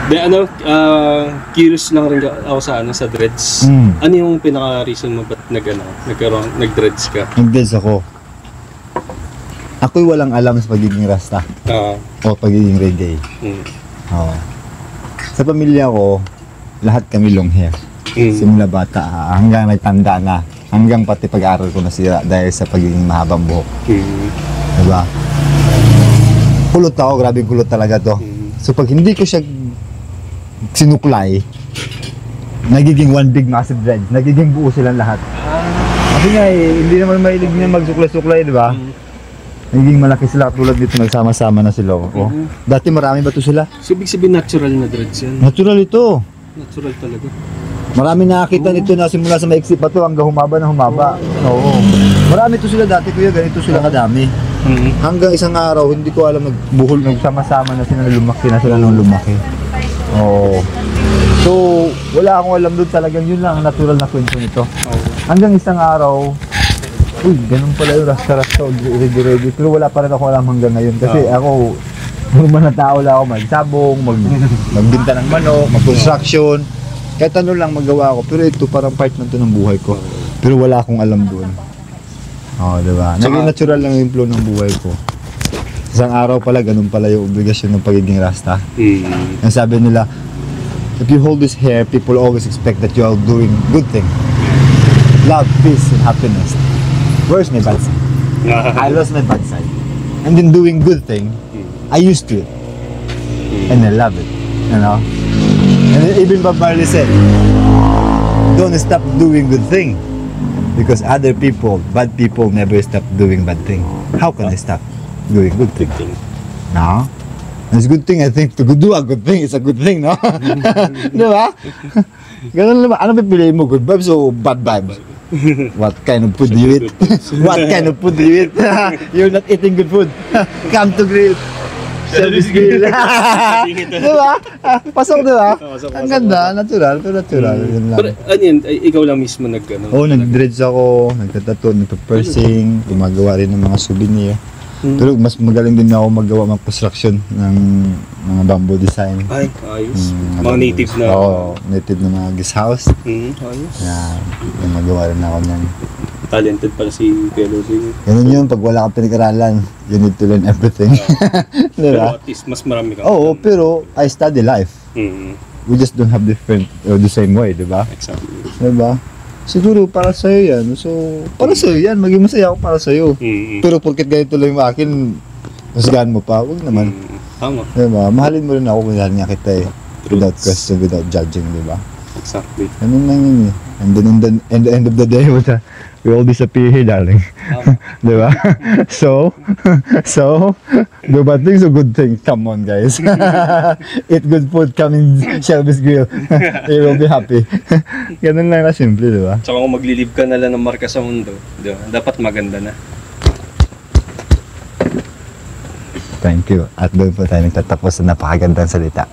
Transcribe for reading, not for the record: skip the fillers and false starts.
De, curious lang rin ako sa dreads. Ano yung pinaka-reason mo ba't nag-dreads ka? Nag-dreads ako. Ako'y walang alam sa pagiging rasta. O pagiging reggae. Oo. Sa pamilya ko, lahat kami long hair. Simula bata hanggang nagtanda na. Hanggang pati pag-aaral ko nasira dahil sa pagiging mahabang buhok. Diba? Kulot ako, grabe kulot talaga to. So pag hindi ko siya sinuklay, nagiging one big massive dreads. Nagiging buo silang lahat. Kasi nga hindi naman mahilig niya magsuklay-suklay, di ba? Nagiging malaki sila tulad dito, nagsama-sama na sila. Dati marami ba to sila? So ibig sabihin natural na dreads yan? Natural ito. Natural talaga. Marami nakakita nito na simula sa maiksi pa to hanggang humaba na humaba. Oo. Marami to sila dati, kuya, ganito sila kadami. Hanggang isang araw, hindi ko alam, nagbuhol, nagsama-sama na sila, lumaki na sila nung lumaki. Oo. So, wala akong alam doon, talagang yun lang ang natural na kwento nito. Hanggang isang araw, uy, ganun pala yung rasta-rasta, ready-ready. Pero wala pa rin ako alam hanggang ngayon. Kasi ako, normal na tao lang ako, magsabong, magbinta ng manok, mag-construction. Kahit ano lang magawa ko. Pero ito parang part na ito ng buhay ko. Pero wala akong alam doon. Oo, diba? Naging natural lang yung flow ng buhay ko. Isang araw pala, ganun pala yung obligasyon ng pagiging rasta. Ang sabi nila, if you hold this hair, people always expect that you are doing good thing. Love, peace, and happiness. Where's my bad side? I lost my bad side. And then doing good thing, I used to it. And I love it. You know? And even Bob Marley said, don't stop doing good thing. Because other people, bad people, never stop doing bad thing. How can I stop doing good thing? No? It's a good thing, I think, to do a good thing is a good thing, no? Diba? Ganun naman. Ano pipiliin mo? Good vibes o bad vibes? What kind of food do you eat? What kind of food do you eat? You're not eating good food. Come to grill. Service grill. Diba? Pasok, diba? Ang ganda, natural, pero natural. Pero ano yun, ikaw lang mismo Oo, nag-dreads ako, nagtatato, nagpa-pursing, gumagawa rin ng mga souvenir. Pero mas magaling din ako magawa ng construction ng mga bamboo design. Ay, ayos. Mga native na. Oo, native na mga guest house. Ayos. Yan, magawa rin ako niyan. Talented pala si Kuya Ludwig. Ganun yun, pag wala kang pinag-aralan, you need to learn everything. Pero at least mas marami ka. Oo, pero I study life. We just don't have different, or the same way, diba? Exactly. Diba? Siguro para sa'yo yan. So, para sa'yo yan. Maging masaya ako para sa'yo. Pero porket ganito lang yung akin, masagahan mo pa, huwag naman. Tama. Diba? Mahalin mo rin ako kung mahal niya kita eh. Without question, without judging, diba? Exactly. Ganun lang yun eh. And then in the end of the day, we all disappear here, darling. Diba? So, do bad things or good things? Come on, guys. Eat good food, come in Shelby's Grill. You will be happy. Ganun lang na simple, diba? Tsaka kung maglilib ka na lang ng marka sa mundo, diba? Dapat maganda na. Thank you. At doon po tayo nagtatapos sa napakagandang salita.